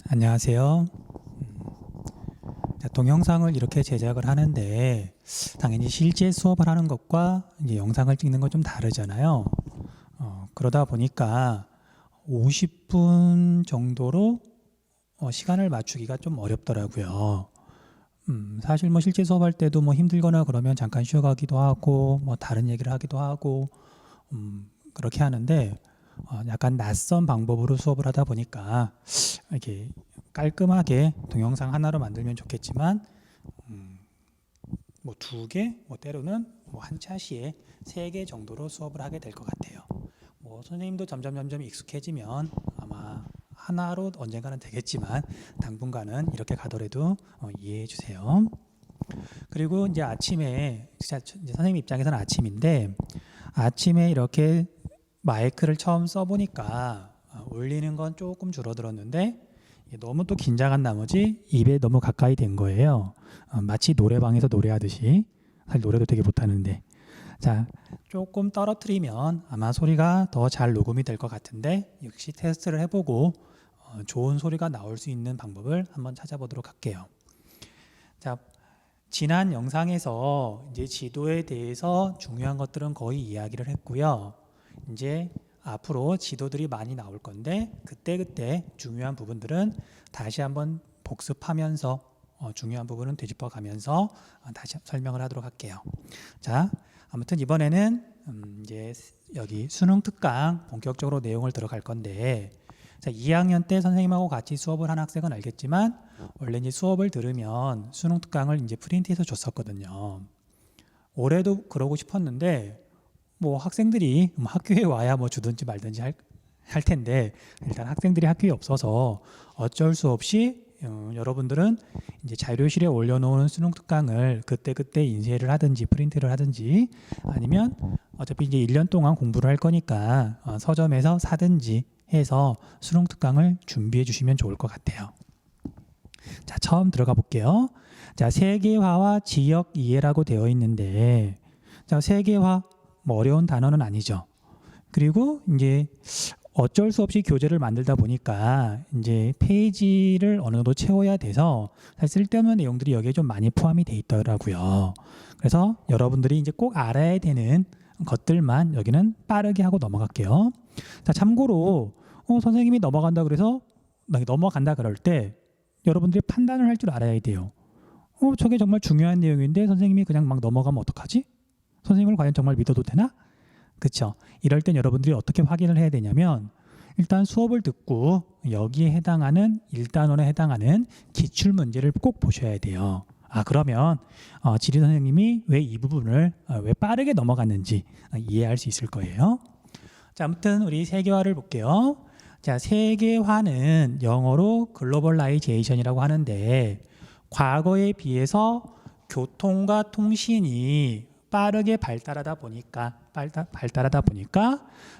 안녕하세요. 동영상을 이렇게 제작을 하는데 당연히 실제 수업을 하는 것과 이제 영상을 찍는 건 좀 다르잖아요. 그러다 보니까 50분 정도로 시간을 맞추기가 좀 어렵더라고요. 사실 뭐 실제 수업할 때도 뭐 힘들거나 그러면 잠깐 쉬어가기도 하고 뭐 다른 얘기를 하기도 하고 그렇게 하는데 약간 낯선 방법으로 수업을 하다 보니까 이렇게 깔끔하게 동영상 하나로 만들면 좋겠지만 뭐 두 개, 뭐 때로는 뭐 한 차시에 세 개 정도로 수업을 하게 될 것 같아요. 뭐 선생님도 점점 익숙해지면 아마 하나로 언젠가는 되겠지만 당분간은 이렇게 가더라도 이해해 주세요. 그리고 이제 아침에 이제 선생님 입장에서는 아침인데 아침에 이렇게 마이크를 처음 써보니까 울리는 건 조금 줄어들었는데 너무 또 긴장한 나머지 입에 너무 가까이 된 거예요. 마치 노래방에서 노래하듯이. 사실 노래도 되게 못하는데. 자, 조금 떨어뜨리면 아마 소리가 더 잘 녹음이 될 것 같은데 역시 테스트를 해보고 좋은 소리가 나올 수 있는 방법을 한번 찾아보도록 할게요. 자, 지난 영상에서 이제 지도에 대해서 중요한 것들은 거의 이야기를 했고요. 이제 앞으로 지도들이 많이 나올 건데 그때 중요한 부분들은 다시 한번 복습하면서 중요한 부분은 되짚어 가면서 다시 설명을 하도록 할게요. 자, 아무튼 이번에는 이제 여기 수능 특강 본격적으로 내용을 들어갈 건데 자, 2학년 때 선생님하고 같이 수업을 한 학생은 알겠지만 원래 이제 수업을 들으면 수능 특강을 이제 프린트해서 줬었거든요. 올해도 그러고 싶었는데 뭐 학생들이 학교에 와야 뭐 주든지 말든지 할 텐데 일단 학생들이 학교에 없어서 어쩔 수 없이 여러분들은 이제 자료실에 올려놓은 수능 특강을 그때 인쇄를 하든지 프린트를 하든지 아니면 어차피 이제 1년 동안 공부를 할 거니까 서점에서 사든지 해서 수능 특강을 준비해 주시면 좋을 것 같아요. 자, 처음 들어가 볼게요. 자, 세계화와 지역 이해라고 되어 있는데 자, 세계화 뭐 어려운 단어는 아니죠. 그리고 이제 어쩔 수 없이 교재를 만들다 보니까 이제 페이지를 어느 정도 채워야 돼서 사실 쓸데없는 내용들이 여기에 좀 많이 포함이 돼 있더라고요. 그래서 여러분들이 이제 꼭 알아야 되는 것들만 여기는 빠르게 하고 넘어갈게요. 자, 참고로 선생님이 넘어간다 그래서 넘어간다 그럴 때 여러분들이 판단을 할 줄 알아야 돼요. 저게 정말 중요한 내용인데 선생님이 그냥 막 넘어가면 어떡하지? 선생님을 과연 정말 믿어도 되나? 그렇죠. 이럴 땐 여러분들이 어떻게 확인을 해야 되냐면 일단 수업을 듣고 여기에 해당하는 1단원에 해당하는 기출 문제를 꼭 보셔야 돼요. 그러면 지리 선생님이 왜 이 부분을 왜 빠르게 넘어갔는지 이해할 수 있을 거예요. 자, 아무튼 우리 세계화를 볼게요. 자, 세계화는 영어로 글로벌라이제이션이라고 하는데 과거에 비해서 교통과 통신이 빠르게 발달하다 보니까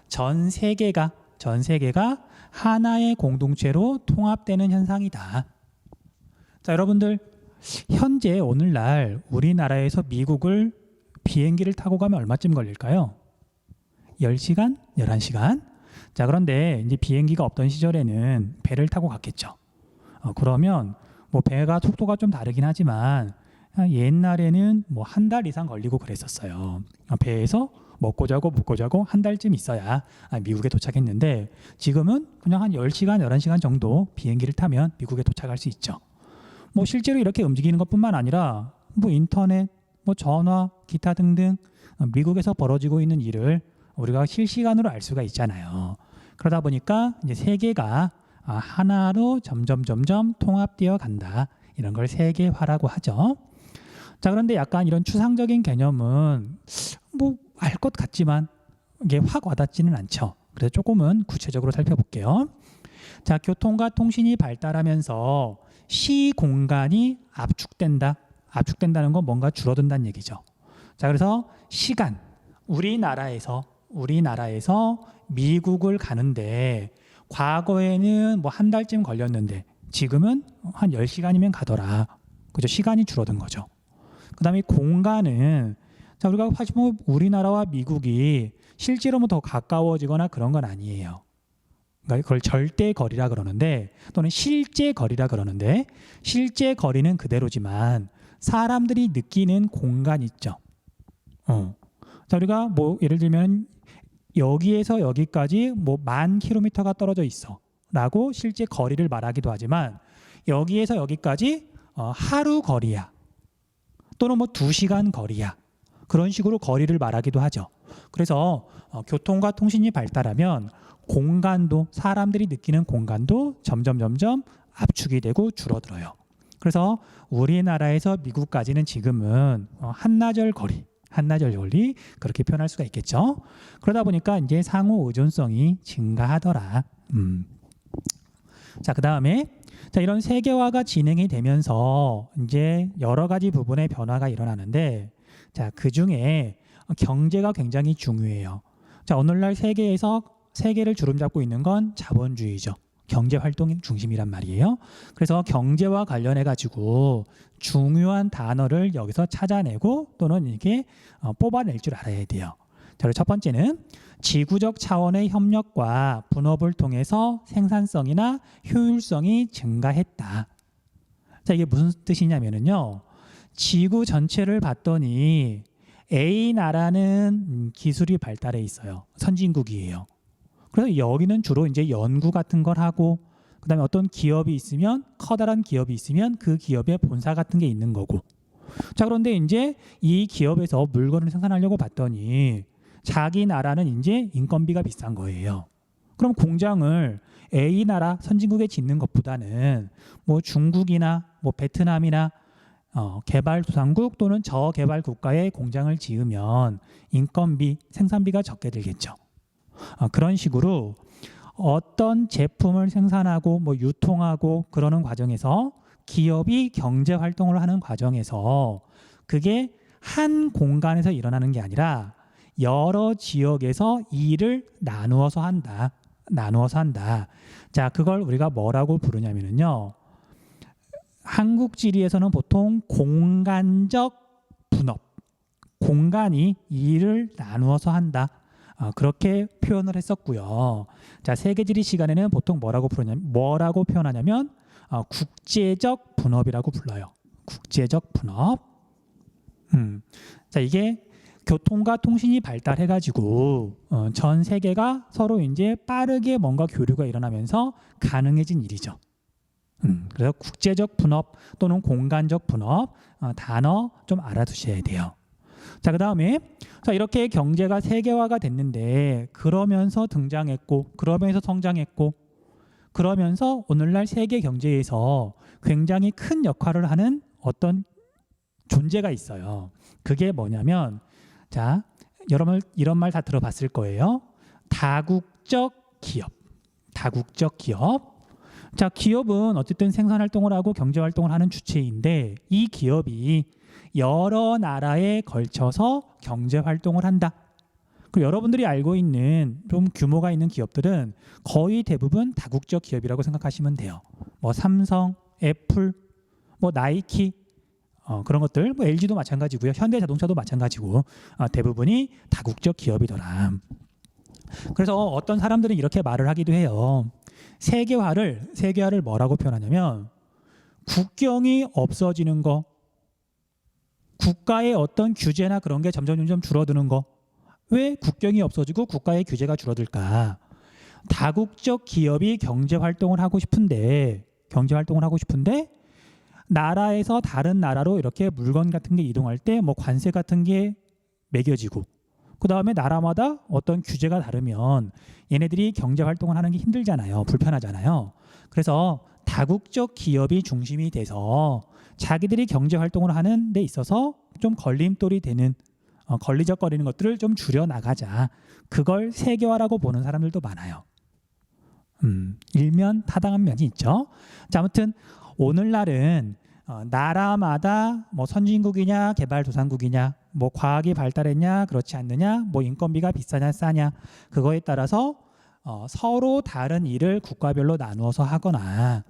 전 세계가 하나의 공동체로 통합되는 현상이다. 자, 여러분들 현재 오늘날 우리나라에서 미국을 비행기를 타고 가면 얼마쯤 걸릴까요? 10시간? 11시간? 자, 그런데 이제 비행기가 없던 시절에는 배를 타고 갔겠죠. 그러면 뭐 배가 속도가 좀 다르긴 하지만 옛날에는 뭐 한 달 이상 걸리고 그랬었어요. 배에서 먹고 자고 한 달쯤 있어야 미국에 도착했는데 지금은 그냥 한 10시간, 11시간 정도 비행기를 타면 미국에 도착할 수 있죠. 뭐 실제로 이렇게 움직이는 것뿐만 아니라 뭐 인터넷, 뭐 전화, 기타 등등 미국에서 벌어지고 있는 일을 우리가 실시간으로 알 수가 있잖아요. 그러다 보니까 이제 세계가 하나로 점점 통합되어 간다. 이런 걸 세계화라고 하죠. 자, 그런데 약간 이런 추상적인 개념은 뭐 알 것 같지만 이게 확 와닿지는 않죠. 그래서 조금은 구체적으로 살펴볼게요. 자, 교통과 통신이 발달하면서 시 공간이 압축된다는 건 뭔가 줄어든다는 얘기죠. 자, 그래서 시간, 우리나라에서 미국을 가는데 과거에는 뭐 한 달쯤 걸렸는데 지금은 한 10시간이면 가더라. 그죠? 시간이 줄어든 거죠. 그 다음에 공간은 자, 우리가 사실 우리나라와 미국이 실제로 뭐 더 가까워지거나 그런 건 아니에요. 그러니까 그걸 절대 거리라 그러는데 또는 실제 거리라 그러는데 실제 거리는 그대로지만 사람들이 느끼는 공간 있죠. 자, 우리가 뭐 예를 들면 여기에서 여기까지 뭐 10,000km가 떨어져 있어라고 실제 거리를 말하기도 하지만 여기에서 여기까지 하루 거리야. 또는 뭐 2시간 거리야. 그런 식으로 거리를 말하기도 하죠. 그래서 교통과 통신이 발달하면 공간도 사람들이 느끼는 공간도 점점 압축이 되고 줄어들어요. 그래서 우리나라에서 미국까지는 지금은 한나절 거리 그렇게 표현할 수가 있겠죠. 그러다 보니까 이제 상호 의존성이 증가하더라. 자, 그다음에 자, 이런 세계화가 진행이 되면서 이제 여러 가지 부분의 변화가 일어나는데 자, 그중에 경제가 굉장히 중요해요. 자, 오늘날 세계에서 세계를 주름잡고 있는 건 자본주의죠. 경제 활동의 중심이란 말이에요. 그래서 경제와 관련해 가지고 중요한 단어를 여기서 찾아내고 또는 이렇게 뽑아낼 줄 알아야 돼요. 자, 첫 번째는 지구적 차원의 협력과 분업을 통해서 생산성이나 효율성이 증가했다. 자, 이게 무슨 뜻이냐면요. 지구 전체를 봤더니 A 나라는 기술이 발달해 있어요. 선진국이에요. 그래서 여기는 주로 이제 연구 같은 걸 하고 그다음에 어떤 기업이 있으면 커다란 기업이 있으면 그 기업의 본사 같은 게 있는 거고. 자, 그런데 이제 이 기업에서 물건을 생산하려고 봤더니 자기 나라는 이제 인건비가 비싼 거예요. 그럼 공장을 A 나라 선진국에 짓는 것보다는 뭐 중국이나 뭐 베트남이나 개발도상국 또는 저개발 국가에 공장을 지으면 인건비, 생산비가 적게 들겠죠. 그런 식으로 어떤 제품을 생산하고 뭐 유통하고 그러는 과정에서 기업이 경제 활동을 하는 과정에서 그게 한 공간에서 일어나는 게 아니라 여러 지역에서 일을 나누어서 한다. 자, 그걸 우리가 뭐라고 부르냐면요. 한국 지리에서는 보통 공간적 분업, 공간이 일을 나누어서 한다. 그렇게 표현을 했었고요. 자, 세계지리 시간에는 보통 뭐라고 표현하냐면 국제적 분업이라고 불러요. 국제적 분업. 자, 이게 교통과 통신이 발달해가지고 전 세계가 서로 이제 빠르게 뭔가 교류가 일어나면서 가능해진 일이죠. 그래서 국제적 분업 또는 공간적 분업 단어 좀 알아두셔야 돼요. 자, 그다음에 자, 이렇게 경제가 세계화가 됐는데 그러면서 등장했고 그러면서 성장했고 그러면서 오늘날 세계 경제에서 굉장히 큰 역할을 하는 어떤 존재가 있어요. 그게 뭐냐면 자, 여러분 이런 말 다 들어봤을 거예요. 다국적 기업. 자, 기업은 어쨌든 생산 활동을 하고 경제 활동을 하는 주체인데 이 기업이 여러 나라에 걸쳐서 경제 활동을 한다. 그 여러분들이 알고 있는 좀 규모가 있는 기업들은 거의 대부분 다국적 기업이라고 생각하시면 돼요. 뭐 삼성, 애플, 뭐 나이키 그런 것들, 뭐 LG도 마찬가지고요. 현대자동차도 마찬가지고 대부분이 다국적 기업이더라. 그래서 어떤 사람들은 이렇게 말을 하기도 해요. 세계화를 뭐라고 표현하냐면 국경이 없어지는 거, 국가의 어떤 규제나 그런 게 점점 줄어드는 거. 왜 국경이 없어지고 국가의 규제가 줄어들까? 다국적 기업이 경제 활동을 하고 싶은데 나라에서 다른 나라로 이렇게 물건 같은 게 이동할 때 뭐 관세 같은 게 매겨지고 그 다음에 나라마다 어떤 규제가 다르면 얘네들이 경제 활동을 하는 게 힘들잖아요. 불편하잖아요. 그래서 다국적 기업이 중심이 돼서 자기들이 경제 활동을 하는 데 있어서 좀 걸림돌이 되는 걸리적거리는 것들을 좀 줄여나가자. 그걸 세계화라고 보는 사람들도 많아요. 일면 타당한 면이 있죠. 자, 아무튼 오늘날은 나라마다 뭐 선진국이냐 개발도상국이냐 뭐 과학이 발달했냐 그렇지 않느냐 뭐 인건비가 비싸냐 싸냐 그거에 따라서 서로 다른 일을 국가별로 나누어서 하거나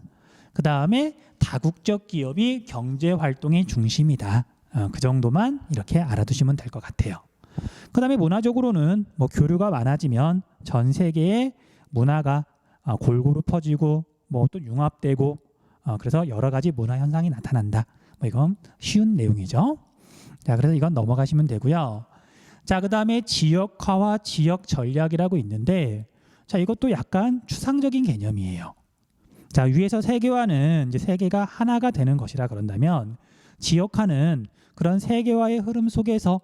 그 다음에 다국적 기업이 경제 활동의 중심이다. 그 정도만 이렇게 알아두시면 될 것 같아요. 그 다음에 문화적으로는 뭐 교류가 많아지면 전 세계의 문화가 골고루 퍼지고 뭐 또 융합되고 그래서 여러 가지 문화 현상이 나타난다. 뭐 이건 쉬운 내용이죠. 자, 그래서 이건 넘어가시면 되고요. 자, 그다음에 지역화와 지역 전략이라고 있는데, 자, 이것도 약간 추상적인 개념이에요. 자, 위에서 세계화는 이제 세계가 하나가 되는 것이라 그런다면, 지역화는 그런 세계화의 흐름 속에서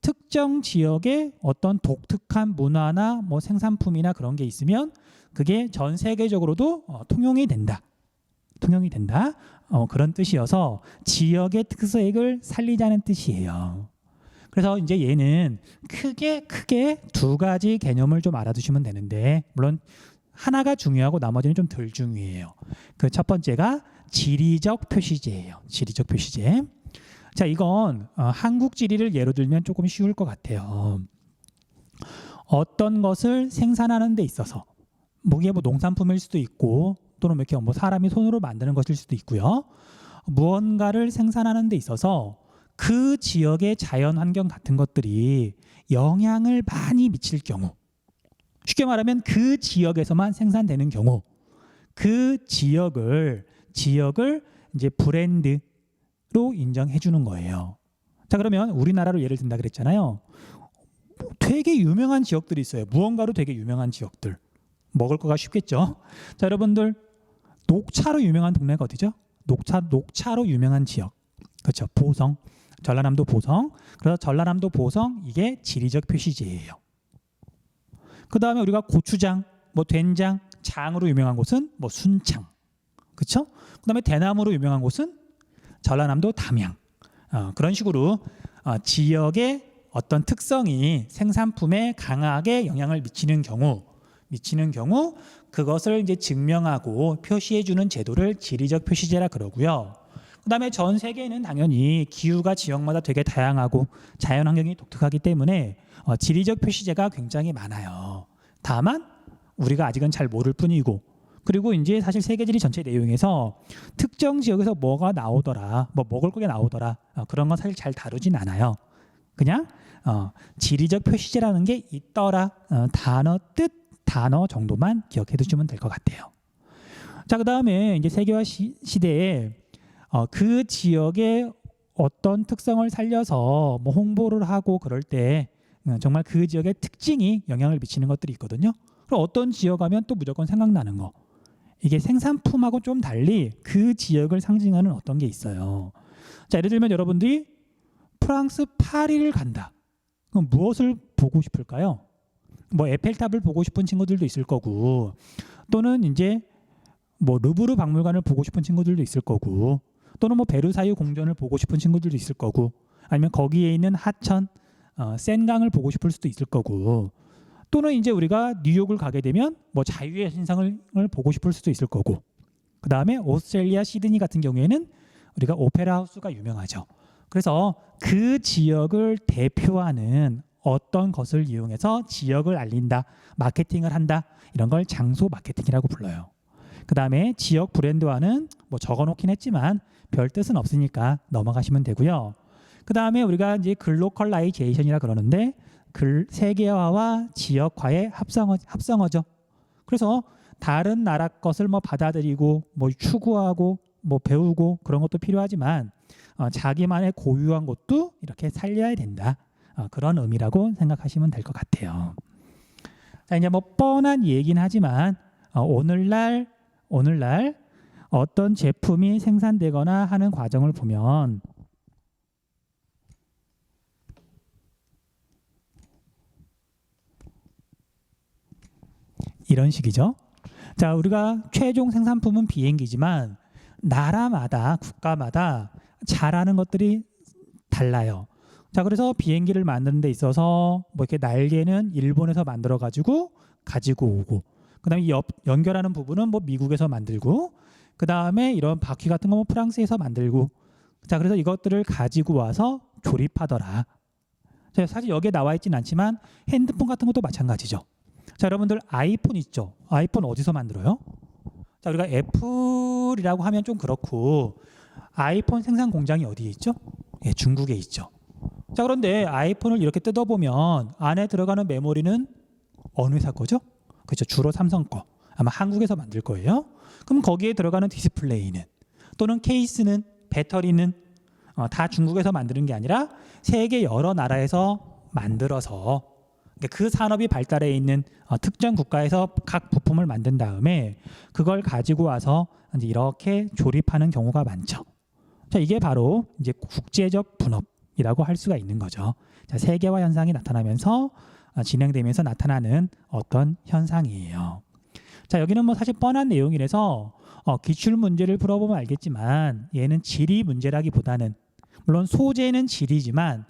특정 지역의 어떤 독특한 문화나 뭐 생산품이나 그런 게 있으면 그게 전 세계적으로도 통용이 된다. 통용이 된다. 그런 뜻이어서 지역의 특색을 살리자는 뜻이에요. 그래서 이제 얘는 크게 두 가지 개념을 좀 알아두시면 되는데, 물론 하나가 중요하고 나머지는 좀 덜 중요해요. 그 첫 번째가 지리적 표시제예요. 지리적 표시제. 자, 이건 한국 지리를 예로 들면 조금 쉬울 것 같아요. 어떤 것을 생산하는 데 있어서 이게 뭐 농산품일 수도 있고 또는 이렇게 뭐 사람이 손으로 만드는 것일 수도 있고요. 무언가를 생산하는 데 있어서 그 지역의 자연 환경 같은 것들이 영향을 많이 미칠 경우, 쉽게 말하면 그 지역에서만 생산되는 경우, 그 지역을 이제 브랜드로 인정해 주는 거예요. 자, 그러면 우리나라로 예를 든다 그랬잖아요. 되게 유명한 지역들이 있어요. 무언가로 되게 유명한 지역들. 먹을 거가 쉽겠죠. 자, 여러분들 녹차로 유명한 동네가 어디죠? 녹차로 유명한 지역. 그렇죠. 보성. 전라남도 보성. 그래서 전라남도 보성, 이게 지리적 표시지예요. 그 다음에 우리가 고추장, 뭐 된장, 장으로 유명한 곳은 뭐 순창. 그렇죠? 그 다음에 대나무로 유명한 곳은 전라남도 담양. 그런 식으로 지역의 어떤 특성이 생산품에 강하게 영향을 미치는 경우 그것을 이제 증명하고 표시해주는 제도를 지리적 표시제라 그러고요. 그다음에 전 세계는 당연히 기후가 지역마다 되게 다양하고 자연 환경이 독특하기 때문에 지리적 표시제가 굉장히 많아요. 다만 우리가 아직은 잘 모를 뿐이고, 그리고 이제 사실 세계지리 전체 내용에서 특정 지역에서 뭐가 나오더라, 뭐 먹을 거가 나오더라, 그런 건 사실 잘 다루진 않아요. 그냥 지리적 표시제라는 게 있더라, 단어 정도만 기억해 두시면 될 것 같아요. 자, 그다음에 이제 세계화 시대에 그 지역의 어떤 특성을 살려서 뭐 홍보를 하고 그럴 때 정말 그 지역의 특징이 영향을 미치는 것들이 있거든요. 그럼 어떤 지역 가면 또 무조건 생각나는 거, 이게 생산품하고 좀 달리 그 지역을 상징하는 어떤 게 있어요. 자, 예를 들면 여러분들이 프랑스 파리를 간다. 그럼 무엇을 보고 싶을까요? 뭐 에펠탑을 보고 싶은 친구들도 있을 거고, 또는 이제 뭐 루브르 박물관을 보고 싶은 친구들도 있을 거고, 또는 뭐 베르사유 궁전을 보고 싶은 친구들도 있을 거고, 아니면 거기에 있는 하천, 센강을 보고 싶을 수도 있을 거고, 또는 이제 우리가 뉴욕을 가게 되면 뭐 자유의 신상을 보고 싶을 수도 있을 거고, 그 다음에 오스트레일리아 시드니 같은 경우에는 우리가 오페라 하우스가 유명하죠. 그래서 그 지역을 대표하는 어떤 것을 이용해서 지역을 알린다, 마케팅을 한다, 이런 걸 장소 마케팅이라고 불러요. 그 다음에 지역 브랜드화는 뭐 적어놓긴 했지만 별 뜻은 없으니까 넘어가시면 되고요. 그 다음에 우리가 이제 글로컬라이제이션이라 그러는데 세계화와 지역화의 합성어죠. 그래서 다른 나라 것을 뭐 받아들이고 뭐 추구하고 뭐 배우고 그런 것도 필요하지만 자기만의 고유한 것도 이렇게 살려야 된다. 그런 의미라고 생각하시면 될 것 같아요. 자, 이제 뭐 뻔한 얘기긴 하지만 오늘날 어떤 제품이 생산되거나 하는 과정을 보면 이런 식이죠. 자, 우리가 최종 생산품은 비행기지만 나라마다 국가마다 잘하는 것들이 달라요. 자, 그래서 비행기를 만드는 데 있어서 뭐 이렇게 날개는 일본에서 만들어 가지고 오고, 그다음에 연결하는 부분은 뭐 미국에서 만들고, 그다음에 이런 바퀴 같은 거 뭐 프랑스에서 만들고. 자, 그래서 이것들을 가지고 와서 조립하더라. 자, 사실 여기에 나와 있진 않지만 핸드폰 같은 것도 마찬가지죠. 자, 여러분들 아이폰 있죠? 아이폰 어디서 만들어요? 자, 우리가 애플이라고 하면 좀 그렇고 아이폰 생산 공장이 어디에 있죠? 예, 중국에 있죠. 자, 그런데 아이폰을 이렇게 뜯어보면 안에 들어가는 메모리는 어느 회사 거죠? 그렇죠. 주로 삼성 거. 아마 한국에서 만들 거예요. 그럼 거기에 들어가는 디스플레이는 또는 케이스는 배터리는 다 중국에서 만드는 게 아니라 세계 여러 나라에서 만들어서 그 산업이 발달해 있는 특정 국가에서 각 부품을 만든 다음에 그걸 가지고 와서 이제 이렇게 조립하는 경우가 많죠. 자, 이게 바로 이제 국제적 분업이라고 할 수가 있는 거죠. 자, 세계화 현상이 나타나면서 진행되면서 나타나는 어떤 현상이에요. 자, 여기는 뭐 사실 뻔한 내용이라서 기출 문제를 풀어보면 알겠지만 얘는 지리 문제라기보다는 물론 소재는 지리지만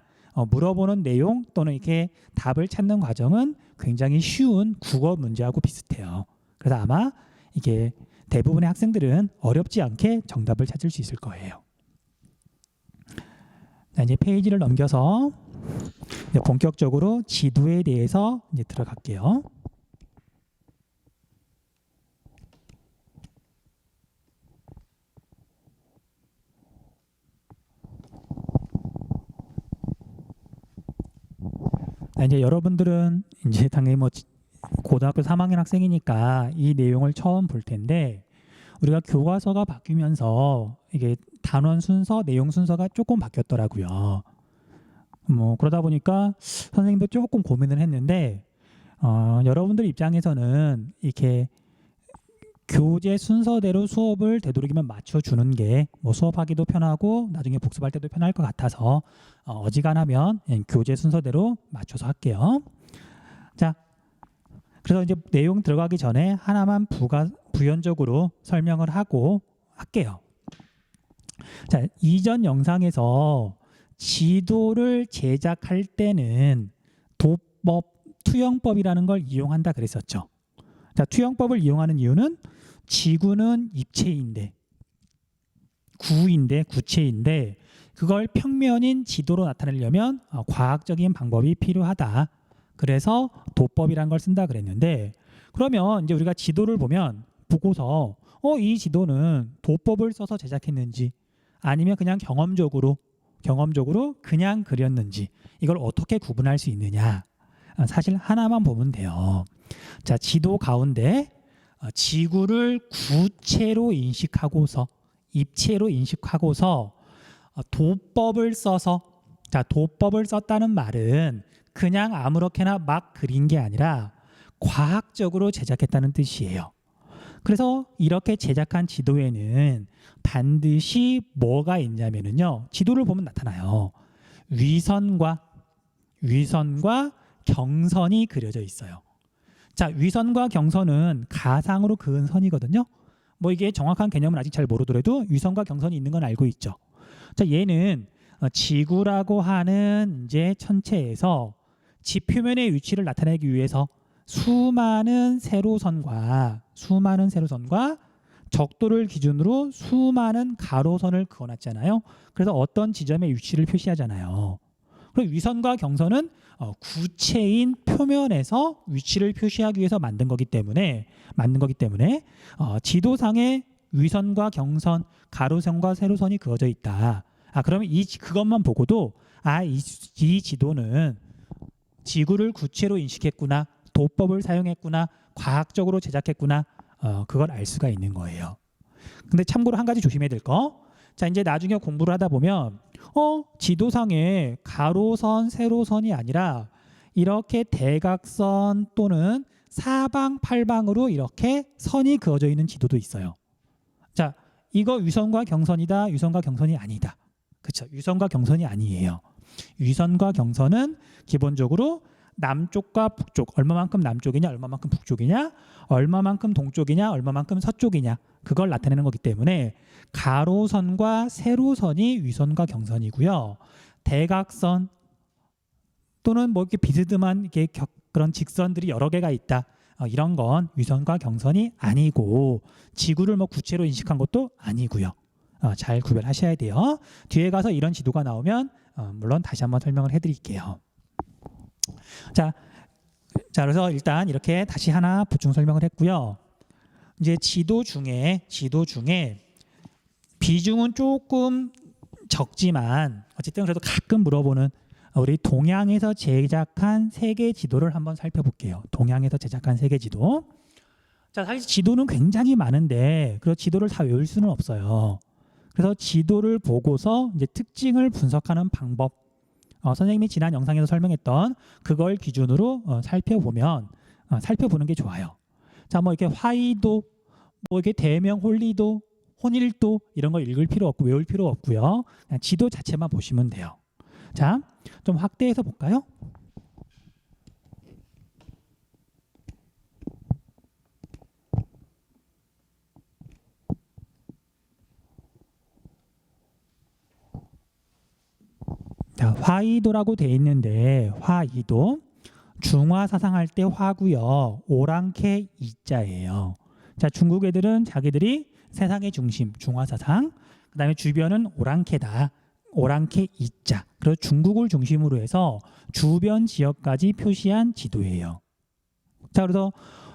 물어보는 내용 또는 이렇게 답을 찾는 과정은 굉장히 쉬운 국어 문제하고 비슷해요. 그래서 아마 이게 대부분의 학생들은 어렵지 않게 정답을 찾을 수 있을 거예요. 자, 이제 페이지를 넘겨서 이제 본격적으로 지도에 대해서 이제 들어갈게요. 이제 여러분들은 이제 당연히 뭐 고등학교 3학년 학생이니까 이 내용을 처음 볼 텐데 우리가 교과서가 바뀌면서 이게 단원 순서, 내용 순서가 조금 바뀌었더라고요. 뭐 그러다 보니까 선생님도 조금 고민을 했는데 여러분들 입장에서는 이렇게 교재 순서대로 수업을 되도록이면 맞춰주는 게 뭐 수업하기도 편하고 나중에 복습할 때도 편할 것 같아서 어지간하면 교재 순서대로 맞춰서 할게요. 자, 그래서 이제 내용 들어가기 전에 하나만 부연적으로 설명을 하고 할게요. 자, 이전 영상에서 지도를 제작할 때는 도법, 투영법이라는 걸 이용한다 그랬었죠. 자, 투영법을 이용하는 이유는 지구는 입체인데 구체인데 그걸 평면인 지도로 나타내려면 과학적인 방법이 필요하다. 그래서 도법이란 걸 쓴다 그랬는데 그러면 이제 우리가 지도를 보고서 이 지도는 도법을 써서 제작했는지 아니면 그냥 경험적으로 그냥 그렸는지 이걸 어떻게 구분할 수 있느냐. 사실 하나만 보면 돼요. 자, 지도 가운데 지구를 구체로 인식하고서 입체로 인식하고서 도법을 써서 자, 도법을 썼다는 말은 그냥 아무렇게나 막 그린 게 아니라 과학적으로 제작했다는 뜻이에요. 그래서 이렇게 제작한 지도에는 반드시 뭐가 있냐면요. 지도를 보면 나타나요. 위선과 경선이 그려져 있어요. 자, 위선과 경선은 가상으로 그은 선이거든요. 뭐 이게 정확한 개념은 아직 잘 모르더라도 위선과 경선이 있는 건 알고 있죠. 자, 얘는 지구라고 하는 이제 천체에서 지표면의 위치를 나타내기 위해서 수많은 세로선과 적도를 기준으로 수많은 가로선을 그어놨잖아요. 그래서 어떤 지점의 위치를 표시하잖아요. 그리고 위선과 경선은 구체인 표면에서 위치를 표시하기 위해서 만든 거기 때문에 지도상에 위선과 경선, 가로선과 세로선이 그어져 있다. 그러면 그것만 보고도 이 지도는 지구를 구체로 인식했구나, 도법을 사용했구나, 과학적으로 제작했구나, 그걸 알 수가 있는 거예요. 근데 참고로 한 가지 조심해야 될 거. 자, 이제 나중에 공부를 하다 보면 지도상에 가로선, 세로선이 아니라 이렇게 대각선 또는 사방팔방으로 이렇게 선이 그어져 있는 지도도 있어요. 자, 이거 위선과 경선이다, 위선과 경선이 아니다. 그렇죠? 위선과 경선이 아니에요. 위선과 경선은 기본적으로 남쪽과 북쪽, 얼마만큼 남쪽이냐, 얼마만큼 북쪽이냐, 얼마만큼 동쪽이냐, 얼마만큼 서쪽이냐, 그걸 나타내는 거기 때문에 가로선과 세로선이 위선과 경선이고요. 대각선 또는 뭐 이렇게 비스듬한 그런 직선들이 여러 개가 있다. 이런 건 위선과 경선이 아니고 지구를 뭐 구체로 인식한 것도 아니고요. 잘 구별하셔야 돼요. 뒤에 가서 이런 지도가 나오면 물론 다시 한번 설명을 해드릴게요. 자, 그래서 일단 이렇게 다시 하나 보충 설명을 했고요. 이제 지도 중에 비중은 조금 적지만 어쨌든 그래도 가끔 물어보는 우리 동양에서 제작한 세계 지도를 한번 살펴볼게요. 동양에서 제작한 세계 지도. 자, 사실 지도는 굉장히 많은데 그 지도를 다 외울 수는 없어요. 그래서 지도를 보고서 이제 특징을 분석하는 방법, 선생님이 지난 영상에서 설명했던 그걸 기준으로 살펴보는 게 좋아요. 자, 뭐 이렇게 화이도, 뭐 이렇게 대명 홀리도, 혼일도 이런 거 읽을 필요 없고 외울 필요 없고요. 그냥 지도 자체만 보시면 돼요. 자, 좀 확대해서 볼까요? 자, 화이도라고 돼 있는데 화이도 중화 사상할 때 화고요. 오랑캐 이자예요. 자, 중국 애들은 자기들이 세상의 중심, 중화 사상. 그다음에 주변은 오랑캐다. 오랑캐 이자. 그래서 중국을 중심으로 해서 주변 지역까지 표시한 지도예요. 자, 그래서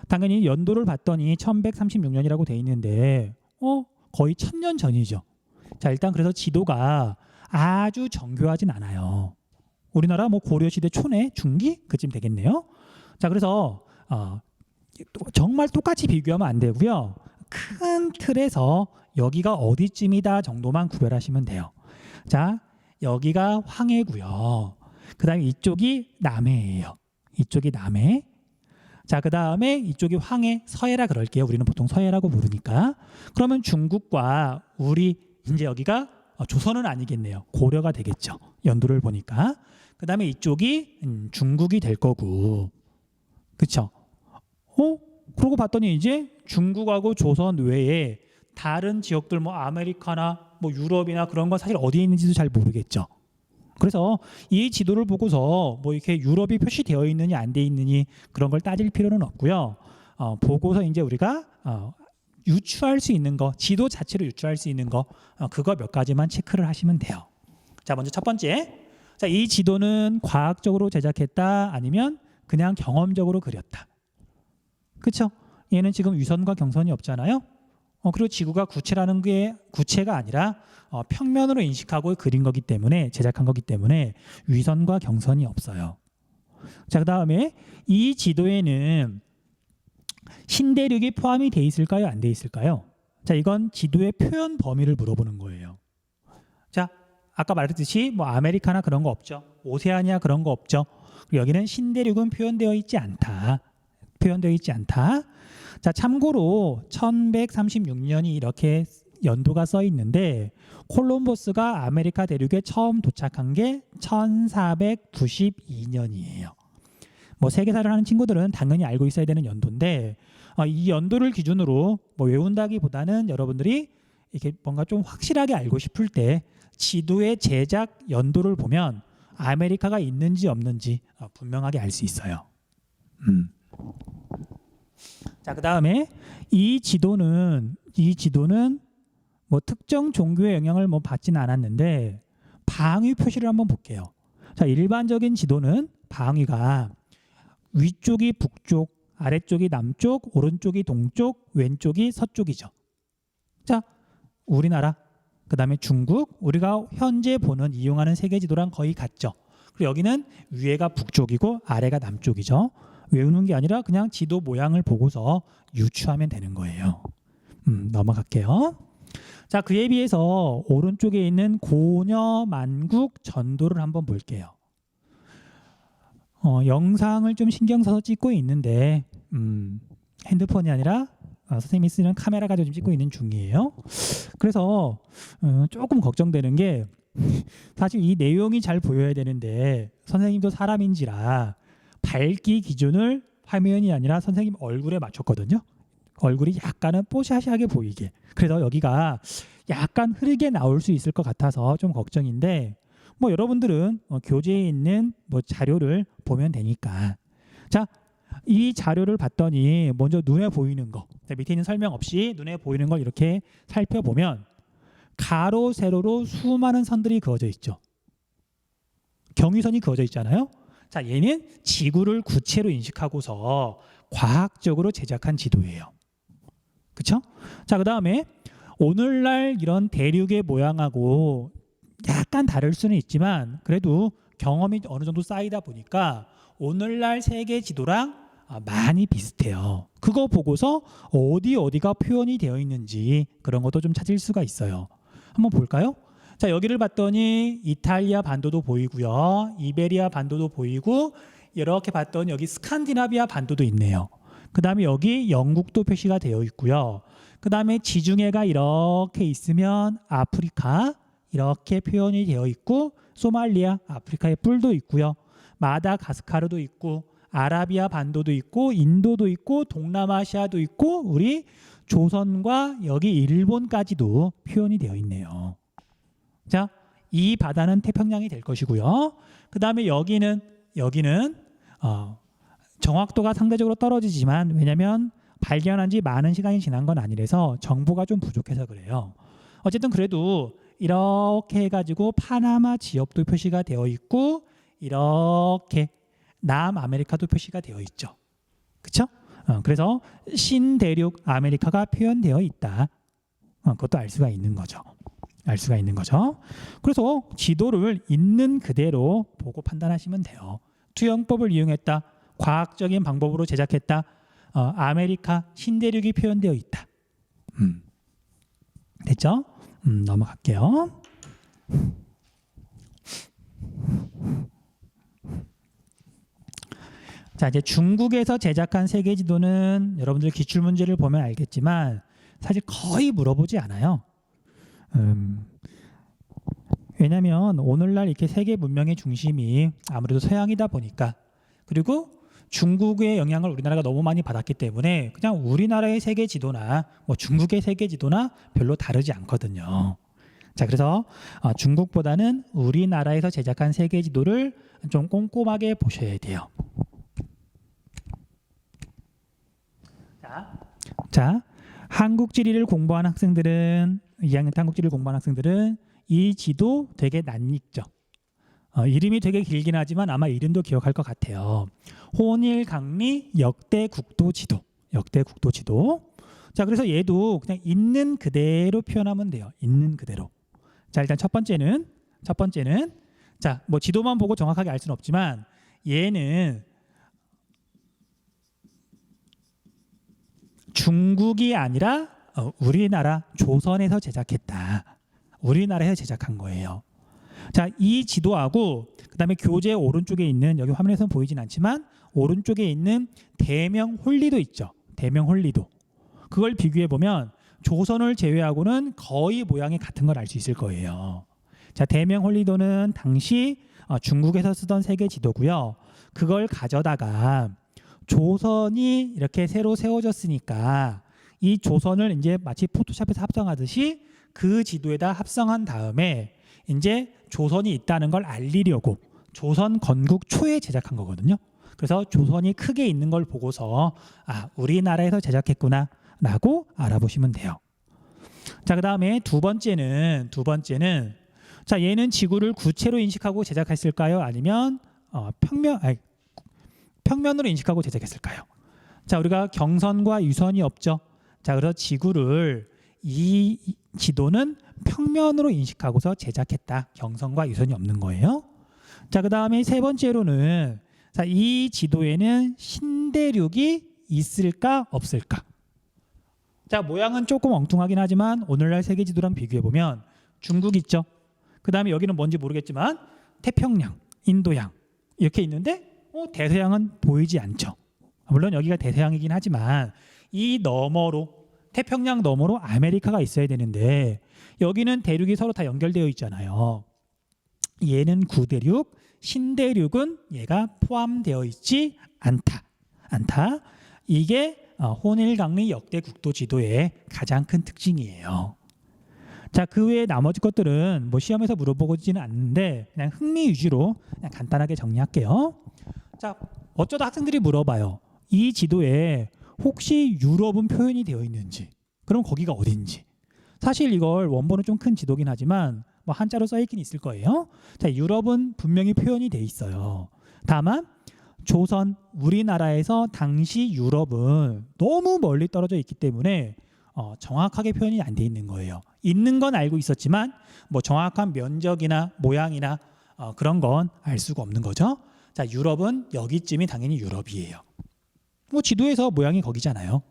당연히 연도를 봤더니 1136년이라고 돼 있는데 거의 1000년 전이죠. 자, 일단 그래서 지도가 아주 정교하진 않아요. 우리나라 뭐 고려시대 초내 중기 그쯤 되겠네요. 자, 그래서 정말 똑같이 비교하면 안 되고요. 큰 틀에서 여기가 어디쯤이다 정도만 구별하시면 돼요. 자, 여기가 황해고요. 그 다음에 이쪽이 남해예요. 이쪽이 남해. 자, 그 다음에 이쪽이 황해, 서해라 그럴게요. 우리는 보통 서해라고 부르니까. 그러면 중국과 우리 이제 여기가 조선은 아니겠네요. 고려가 되겠죠. 연도를 보니까. 그 다음에 이쪽이 중국이 될 거고. 그쵸? 그러고 봤더니 이제 중국하고 조선 외에 다른 지역들 뭐 아메리카나 뭐 유럽이나 그런 건 사실 어디에 있는지도 잘 모르겠죠. 그래서 이 지도를 보고서 뭐 이렇게 유럽이 표시되어 있느니 안 돼 있느니 그런 걸 따질 필요는 없고요. 보고서 이제 우리가 유추할 수 있는 거, 지도 자체로 유추할 수 있는 거, 그거 몇 가지만 체크를 하시면 돼요. 자, 먼저 첫 번째. 자, 이 지도는 과학적으로 제작했다 아니면 그냥 경험적으로 그렸다. 그렇죠? 얘는 지금 위선과 경선이 없잖아요. 그리고 지구가 구체라는 게 구체가 아니라 평면으로 인식하고 그린 거기 때문에 제작한 거기 때문에 위선과 경선이 없어요. 자, 그다음에 이 지도에는 신대륙이 포함이 돼 있을까요? 안 돼 있을까요? 자, 이건 지도의 표현 범위를 물어보는 거예요. 자, 아까 말했듯이 뭐 아메리카나 그런 거 없죠. 오세아니아 그런 거 없죠. 그리고 여기는 신대륙은 표현되어 있지 않다. 표현되어 있지 않다. 자, 참고로 1136년이 이렇게 연도가 써 있는데 콜럼버스가 아메리카 대륙에 처음 도착한 게 1492년이에요. 뭐 세계사를 하는 친구들은 당연히 알고 있어야 되는 연도인데 이 연도를 기준으로 뭐 외운다기보다는 여러분들이 이렇게 뭔가 좀 확실하게 알고 싶을 때 지도의 제작 연도를 보면 아메리카가 있는지 없는지 분명하게 알 수 있어요. 자, 그다음에 이 지도는 뭐 특정 종교의 영향을 뭐 받지는 않았는데 방위 표시를 한번 볼게요. 자, 일반적인 지도는 방위가 위쪽이 북쪽, 아래쪽이 남쪽, 오른쪽이 동쪽, 왼쪽이 서쪽이죠. 자, 우리나라, 그 다음에 중국, 우리가 현재 보는 이용하는 세계 지도랑 거의 같죠. 그리고 여기는 위에가 북쪽이고 아래가 남쪽이죠. 외우는 게 아니라 그냥 지도 모양을 보고서 유추하면 되는 거예요. 넘어갈게요. 자, 그에 비해서 오른쪽에 있는 고려 만국 전도를 한번 볼게요. 영상을 좀 신경 써서 찍고 있는데 핸드폰이 아니라 선생님이 쓰는 카메라 가지고 좀 찍고 있는 중이에요. 그래서 조금 걱정되는 게 사실 이 내용이 잘 보여야 되는데 선생님도 사람인지라 밝기 기준을 화면이 아니라 선생님 얼굴에 맞췄거든요. 얼굴이 약간은 뽀샤시하게 보이게. 그래서 여기가 약간 흐리게 나올 수 있을 것 같아서 좀 걱정인데 뭐 여러분들은 교재에 있는 뭐 자료를 보면 되니까. 자, 이 자료를 봤더니 먼저 눈에 보이는 거, 밑에 있는 설명 없이 눈에 보이는 걸 이렇게 살펴보면 가로 세로로 수많은 선들이 그어져 있죠. 경위선이 그어져 있잖아요. 자, 얘는 지구를 구체로 인식하고서 과학적으로 제작한 지도예요. 그렇죠? 자, 그다음에 오늘날 이런 대륙의 모양하고 약간 다를 수는 있지만 그래도 경험이 어느 정도 쌓이다 보니까 오늘날 세계 지도랑 많이 비슷해요. 그거 보고서 어디가 표현이 되어 있는지 그런 것도 좀 찾을 수가 있어요. 한번 볼까요? 자, 여기를 봤더니 이탈리아 반도도 보이고요. 이베리아 반도도 보이고, 이렇게 봤더니 여기 스칸디나비아 반도도 있네요. 그 다음에 여기 영국도 표시가 되어 있고요. 그 다음에 지중해가 이렇게 있으면 아프리카 이렇게 표현이 되어 있고, 소말리아, 아프리카의 뿔도 있고요. 마다가스카르도 있고, 아라비아 반도도 있고, 인도도 있고, 동남아시아도 있고, 우리 조선과 여기 일본까지도 표현이 되어 있네요. 자, 이 바다는 태평양이 될 것이고요. 그 다음에 여기는 정확도가 상대적으로 떨어지지만, 왜냐하면 발견한 지 많은 시간이 지난 건 아니라서 정보가 좀 부족해서 그래요. 어쨌든 그래도 이렇게 해가지고 파나마 지역도 표시가 되어 있고, 이렇게 남아메리카도 표시가 되어 있죠. 그렇죠? 그래서 신대륙 아메리카가 표현되어 있다. 그것도 알 수가 있는 거죠. 그래서 지도를 있는 그대로 보고 판단하시면 돼요. 투영법을 이용했다. 과학적인 방법으로 제작했다. 아메리카 신대륙이 표현되어 있다. 됐죠? 넘어갈게요. 자, 이제 중국에서 제작한 세계 지도는 여러분들 기출 문제를 보면 알겠지만 사실 거의 물어보지 않아요. 왜냐하면 오늘날 이렇게 세계 문명의 중심이 아무래도 서양이다 보니까, 그리고 중국의 영향을 우리나라가 너무 많이 받았기 때문에 그냥 우리나라의 세계 지도나 뭐 중국의 세계 지도나 별로 다르지 않거든요. 자, 그래서 중국보다는 우리나라에서 제작한 세계 지도를 좀 꼼꼼하게 보셔야 돼요. 자, 한국 지리를 공부한 학생들은, 2학년 때 한국 지리를 공부한 학생들은 이 지도 되게 낯익죠. 이름이 되게 길긴 하지만 아마 이름도 기억할 것 같아요. 혼일강리 역대 국도 지도. 자, 그래서 얘도 그냥 있는 그대로 표현하면 돼요. 있는 그대로. 자, 일단 첫 번째는 자, 뭐 지도만 보고 정확하게 알 수는 없지만 얘는 중국이 아니라 우리나라 조선에서 제작했다. 우리나라에서 제작한 거예요. 자, 이 지도하고 그다음에 교재 오른쪽에 있는, 여기 화면에서는 보이진 않지만 오른쪽에 있는 대명 홀리도 있죠. 대명 홀리도. 그걸 비교해 보면 조선을 제외하고는 거의 모양이 같은 걸 알 수 있을 거예요. 자, 대명 홀리도는 당시 중국에서 쓰던 세계 지도고요. 그걸 가져다가 조선이 이렇게 새로 세워졌으니까 이 조선을 이제 마치 포토샵에서 합성하듯이 그 지도에다 합성한 다음에 이제 조선이 있다는 걸 알리려고 조선 건국 초에 제작한 거거든요. 그래서 조선이 크게 있는 걸 보고서 우리나라에서 제작했구나 라고 알아보시면 돼요. 자, 그 다음에 두 번째는 자, 얘는 지구를 구체로 인식하고 제작했을까요? 아니면 평면으로 인식하고 제작했을까요? 자, 우리가 경선과 유선이 없죠. 자, 그래서 지구를 이 지도는 평면으로 인식하고서 제작했다. 경선과 유선이 없는 거예요. 자, 그 다음에 세 번째로는 자, 이 지도에는 신대륙이 있을까 없을까? 자, 모양은 조금 엉뚱하긴 하지만 오늘날 세계 지도랑 비교해 보면 중국 있죠. 그 다음에 여기는 뭔지 모르겠지만 태평양, 인도양 이렇게 있는데 대서양은 보이지 않죠. 물론 여기가 대서양이긴 하지만 이 너머로, 태평양 너머로 아메리카가 있어야 되는데 여기는 대륙이 서로 다 연결되어 있잖아요. 얘는 구대륙, 신대륙은 얘가 포함되어 있지 않다. 이게 혼일강리 역대 국도 지도의 가장 큰 특징이에요. 자, 그 외에 나머지 것들은 뭐 시험에서 물어보지는 않는데 그냥 흥미 위주로 그냥 간단하게 정리할게요. 자, 어쩌다 학생들이 물어봐요. 이 지도에 혹시 유럽은 표현이 되어 있는지, 그럼 거기가 어딘지. 사실 이걸 원본은 좀 큰 지도긴 하지만 뭐 한자로 써 있긴 있을 거예요. 자, 유럽은 분명히 표현이 돼 있어요. 다만 조선, 우리나라에서 당시 유럽은 너무 멀리 떨어져 있기 때문에 정확하게 표현이 안 돼 있는 거예요. 있는 건 알고 있었지만 뭐 정확한 면적이나 모양이나 그런 건 알 수가 없는 거죠. 자, 유럽은 여기쯤이 당연히 유럽이에요. 뭐 지도에서 모양이 거기잖아요.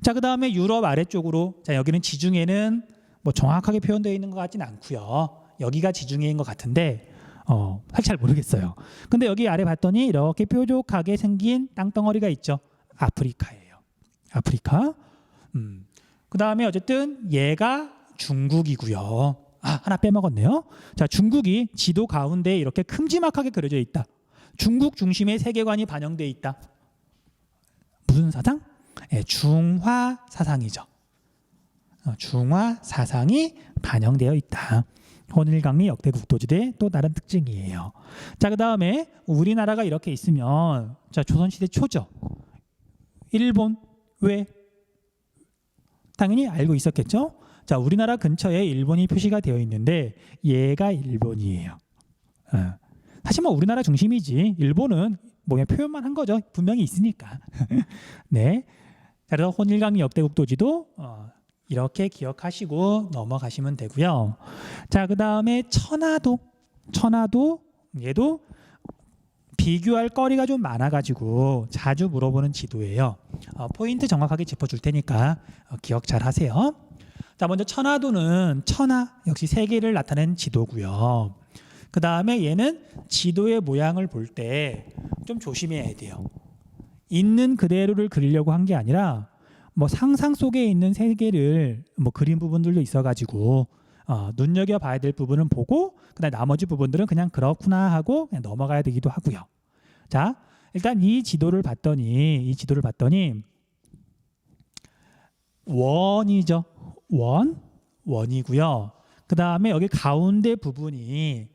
자, 그 다음에 유럽 아래쪽으로, 자, 여기는 지중해는 뭐 정확하게 표현되어 있는 것 같지는 않고요. 여기가 지중해인 것 같은데 사실 잘 모르겠어요. 근데 여기 아래 봤더니 이렇게 뾰족하게 생긴 땅덩어리가 있죠. 아프리카예요. 아프리카. 그 다음에 어쨌든 얘가 중국이고요. 아, 하나 빼먹었네요. 자, 중국이 지도 가운데 이렇게 큼지막하게 그려져 있다. 중국 중심의 세계관이 반영되어 있다. 무슨 사상? 네, 중화 사상이죠. 중화 사상이 반영되어 있다. 혼일강리 역대 국도지대의 또 다른 특징이에요. 자, 그 다음에 우리나라가 이렇게 있으면, 자, 조선시대 초죠. 일본 왜? 당연히 알고 있었겠죠. 자, 우리나라 근처에 일본이 표시가 되어 있는데 얘가 일본이에요. 사실 뭐 우리나라 중심이지 일본은 뭐 그냥 표현만 한 거죠. 분명히 있으니까. 네. 자, 그래서 혼일강리 역대국도지도 이렇게 기억하시고 넘어가시면 되고요. 자, 그 다음에 천화도. 천화도 얘도 비교할 거리가 좀 많아가지고 자주 물어보는 지도예요. 포인트 정확하게 짚어줄 테니까 기억 잘 하세요. 자, 먼저 천화도는 천하 역시 세계를 나타낸 지도고요. 그 다음에 얘는 지도의 모양을 볼 때 좀 조심해야 돼요. 있는 그대로를 그리려고 한 게 아니라 뭐 상상 속에 있는 세계를 뭐 그린 부분들도 있어가지고 눈여겨 봐야 될 부분은 보고 그다음 나머지 부분들은 그냥 그렇구나 하고 그냥 넘어가야 되기도 하고요. 자, 일단 이 지도를 봤더니 원이죠. 원이고요. 그 다음에 여기 가운데 부분이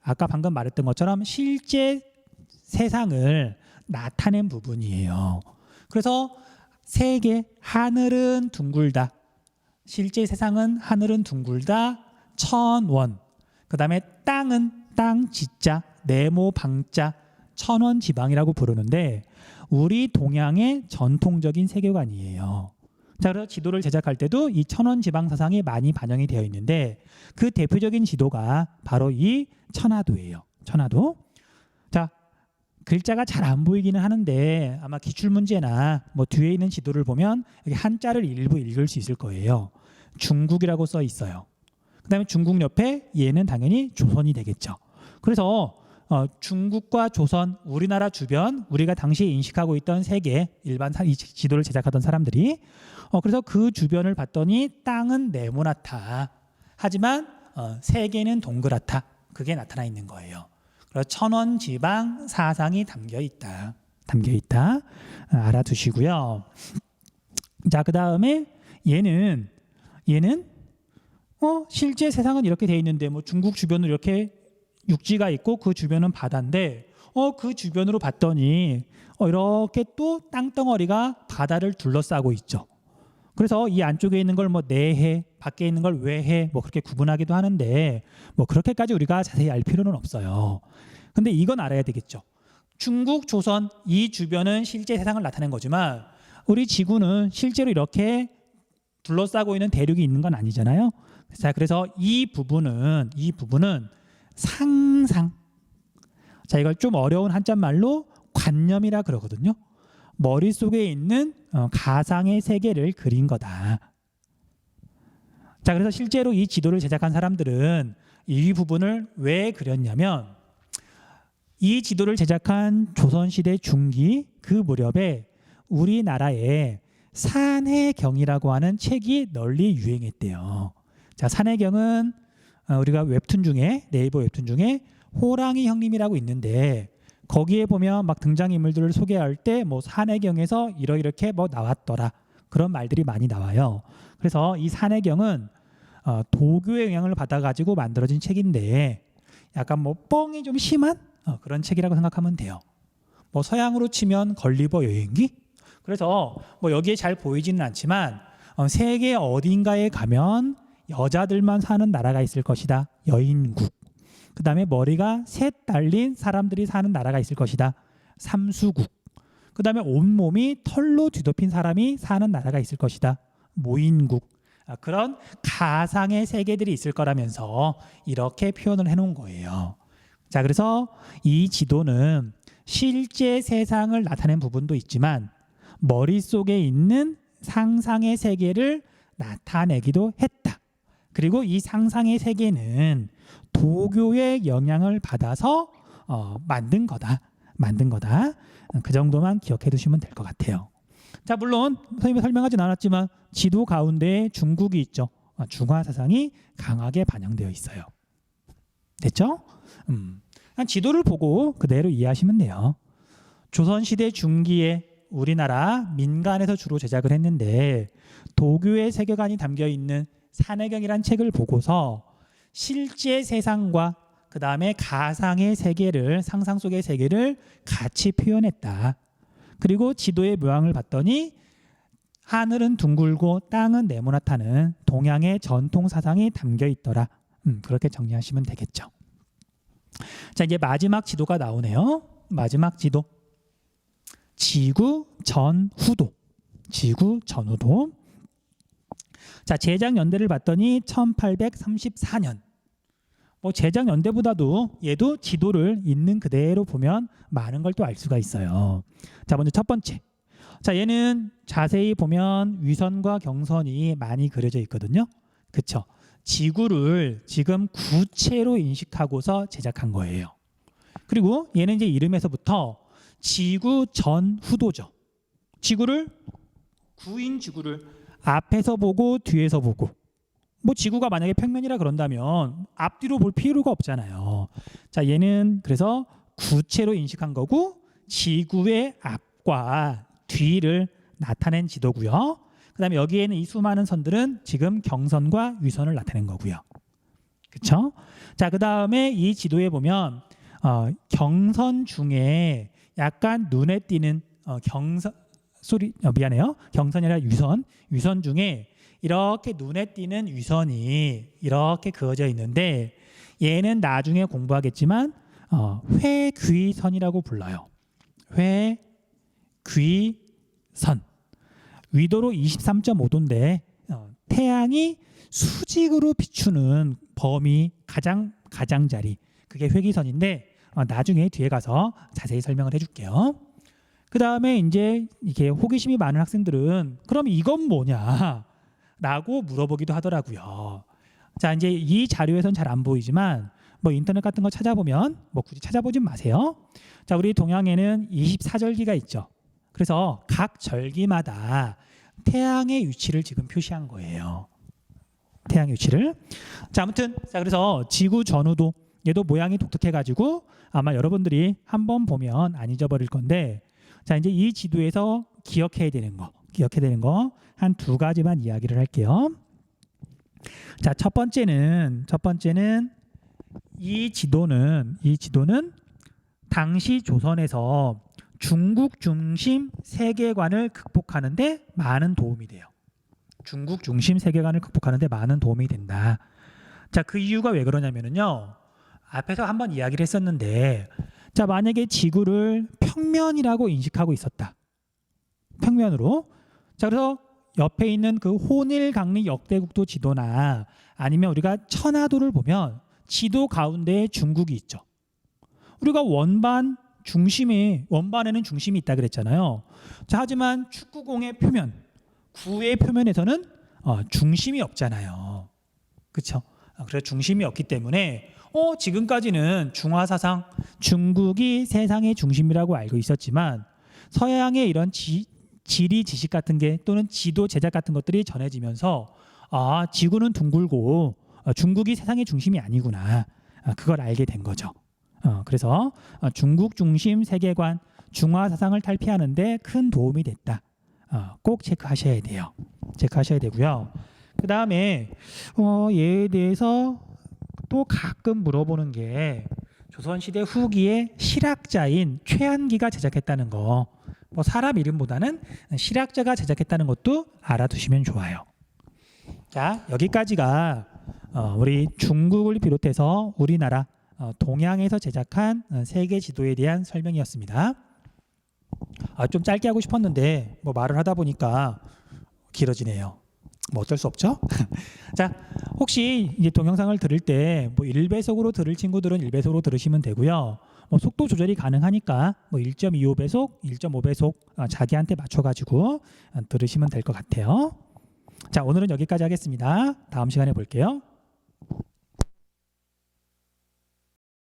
아까 방금 말했던 것처럼 실제 세상을 나타낸 부분이에요. 그래서 세계, 하늘은 둥글다. 실제 세상은 하늘은 둥글다. 천원. 그 다음에 땅은 땅 지자, 네모 방자, 천원 지방이라고 부르는데 우리 동양의 전통적인 세계관이에요. 자, 그래서 지도를 제작할 때도 이 천원 지방 사상이 많이 반영이 되어 있는데 그 대표적인 지도가 바로 이 천화도예요. 천화도. 자, 글자가 잘 안 보이기는 하는데 아마 기출문제나 뭐 뒤에 있는 지도를 보면 여기 한자를 일부 읽을 수 있을 거예요. 중국이라고 써 있어요. 그 다음에 중국 옆에 얘는 당연히 조선이 되겠죠. 그래서 중국과 조선, 우리나라 주변, 우리가 당시에 인식하고 있던 세계, 일반 이 지도를 제작하던 사람들이 그래서 그 주변을 봤더니 땅은 네모나다. 하지만 세계는 동그랗다. 그게 나타나 있는 거예요. 그래서 천원 지방 사상이 담겨 있다. 알아두시고요. 자, 그 다음에 얘는 실제 세상은 이렇게 돼 있는데 뭐 중국 주변으로 이렇게 육지가 있고 그 주변은 바다인데 그 주변으로 봤더니 이렇게 또 땅덩어리가 바다를 둘러싸고 있죠. 그래서 이 안쪽에 있는 걸 뭐 내해, 밖에 있는 걸 외해 뭐 그렇게 구분하기도 하는데 뭐 그렇게까지 우리가 자세히 알 필요는 없어요. 근데 이건 알아야 되겠죠. 중국, 조선 이 주변은 실제 세상을 나타낸 거지만 우리 지구는 실제로 이렇게 둘러싸고 있는 대륙이 있는 건 아니잖아요. 자, 그래서 이 부분은 상상. 자, 이걸 좀 어려운 한자말로 관념이라 그러거든요. 머릿속에 있는 가상의 세계를 그린 거다. 자, 그래서 실제로 이 지도를 제작한 사람들은 이 부분을 왜 그렸냐면 이 지도를 제작한 조선시대 중기 그 무렵에 우리나라에 산해경이라고 하는 책이 널리 유행했대요. 자, 산해경은 우리가 웹툰 중에 네이버 웹툰 중에 호랑이 형님이라고 있는데 거기에 보면 막 등장인물들을 소개할 때 뭐 산해경에서 이렇게 뭐 나왔더라 그런 말들이 많이 나와요. 그래서 이 산해경은 도교의 영향을 받아가지고 만들어진 책인데 약간 뭐 뻥이 좀 심한 그런 책이라고 생각하면 돼요. 뭐 서양으로 치면 걸리버 여행기. 그래서 뭐 여기에 잘 보이지는 않지만 세계 어딘가에 가면 여자들만 사는 나라가 있을 것이다. 여인국. 그 다음에 머리가 셋 달린 사람들이 사는 나라가 있을 것이다. 삼수국. 그 다음에 온몸이 털로 뒤덮인 사람이 사는 나라가 있을 것이다. 모인국. 그런 가상의 세계들이 있을 거라면서 이렇게 표현을 해놓은 거예요. 자, 그래서 이 지도는 실제 세상을 나타낸 부분도 있지만 머릿속에 있는 상상의 세계를 나타내기도 했다. 그리고 이 상상의 세계는 도교의 영향을 받아서 만든 거다. 그 정도만 기억해 두시면 될 것 같아요. 자, 물론 선생님이 설명하진 않았지만 지도 가운데 중국이 있죠. 중화 사상이 강하게 반영되어 있어요. 됐죠? 지도를 보고 그대로 이해하시면 돼요. 조선시대 중기에 우리나라 민간에서 주로 제작을 했는데 도교의 세계관이 담겨있는 산해경이란 책을 보고서 실제 세상과 그 다음에 가상의 세계를, 상상 속의 세계를 같이 표현했다. 그리고 지도의 모양을 봤더니 하늘은 둥글고 땅은 네모나다는 동양의 전통 사상이 담겨 있더라. 그렇게 정리하시면 되겠죠. 자, 이제 마지막 지도가 나오네요. 마지막 지도. 지구 전후도. 지구 전후도. 자, 제작 연대를 봤더니 1834년. 뭐 제작 연대보다도 얘도 지도를 있는 그대로 보면 많은 걸 또 알 수가 있어요. 자, 먼저 첫 번째. 자, 얘는 자세히 보면 위선과 경선이 많이 그려져 있거든요. 그쵸? 지구를 지금 구체로 인식하고서 제작한 거예요. 그리고 얘는 이제 이름에서부터 지구 전후도죠. 지구를, 구인 지구를 앞에서 보고 뒤에서 보고, 뭐 지구가 만약에 평면이라 그런다면 앞뒤로 볼 필요가 없잖아요. 자, 얘는 그래서 구체로 인식한 거고 지구의 앞과 뒤를 나타낸 지도고요. 그 다음에 여기에는 이 수많은 선들은 지금 경선과 위선을 나타낸 거고요. 그렇죠? 자, 그 다음에 이 지도에 보면 경선 중에 약간 눈에 띄는 경선이 아니라 위선 중에 이렇게 눈에 띄는 위선이 이렇게 그어져 있는데 얘는 나중에 공부하겠지만 회귀선이라고 불러요. 회귀선. 위도로 23.5도인데 태양이 수직으로 비추는 범위 가장자리, 그게 회귀선인데 나중에 뒤에 가서 자세히 설명을 해줄게요. 그 다음에 이제 이게 호기심이 많은 학생들은 그럼 이건 뭐냐? 라고 물어보기도 하더라고요. 자, 이제 이 자료에선 잘 안 보이지만 뭐 인터넷 같은 거 찾아보면 뭐 굳이 찾아보진 마세요. 자, 우리 동양에는 24절기가 있죠. 그래서 각 절기마다 태양의 위치를 지금 표시한 거예요. 태양의 위치를. 자, 아무튼 그래서 지구 전후도 얘도 모양이 독특해가지고 아마 여러분들이 한번 보면 안 잊어버릴 건데, 자, 이제 이 지도에서 기억해야 되는 거 한 두 가지만 이야기를 할게요. 자, 첫 번째는 이 지도는 당시 조선에서 중국 중심 세계관을 극복하는데 많은 도움이 돼요. 중국 중심 세계관을 극복하는데 많은 도움이 된다. 자, 그 이유가 왜 그러냐면요. 앞에서 한번 이야기를 했었는데, 자, 만약에 지구를 평면이라고 인식하고 있었다. 평면으로. 자, 그래서 옆에 있는 그 호닐강리 역대국도 지도나 아니면 우리가 천하도를 보면 지도 가운데에 중국이 있죠. 우리가 원반에는 중심이 있다 그랬잖아요. 자, 하지만 축구공의 표면, 구의 표면에서는 중심이 없잖아요. 그렇죠? 그래서 중심이 없기 때문에 지금까지는 중화사상, 중국이 세상의 중심이라고 알고 있었지만 서양의 이런 지리 지식 같은 게 또는 지도 제작 같은 것들이 전해지면서 지구는 둥글고 중국이 세상의 중심이 아니구나. 그걸 알게 된 거죠. 그래서 중국 중심 세계관, 중화 사상을 탈피하는 데 큰 도움이 됐다. 꼭 체크하셔야 돼요. 체크하셔야 되고요. 그 다음에 얘에 대해서 또 가끔 물어보는 게 조선시대 후기에 실학자인 최한기가 제작했다는 거. 뭐 사람 이름보다는 실학자가 제작했다는 것도 알아두시면 좋아요. 자, 여기까지가 우리 중국을 비롯해서 우리나라 동양에서 제작한 세계 지도에 대한 설명이었습니다. 좀 짧게 하고 싶었는데 뭐 말을 하다 보니까 길어지네요. 뭐 어쩔 수 없죠. 자, 혹시 이제 동영상을 들을 때 뭐 1배속으로 들을 친구들은 1배속으로 들으시면 되고요. 뭐 속도 조절이 가능하니까 뭐 1.25배속, 1.5배속 자기한테 맞춰가지고 들으시면 될 것 같아요. 자, 오늘은 여기까지 하겠습니다. 다음 시간에 볼게요.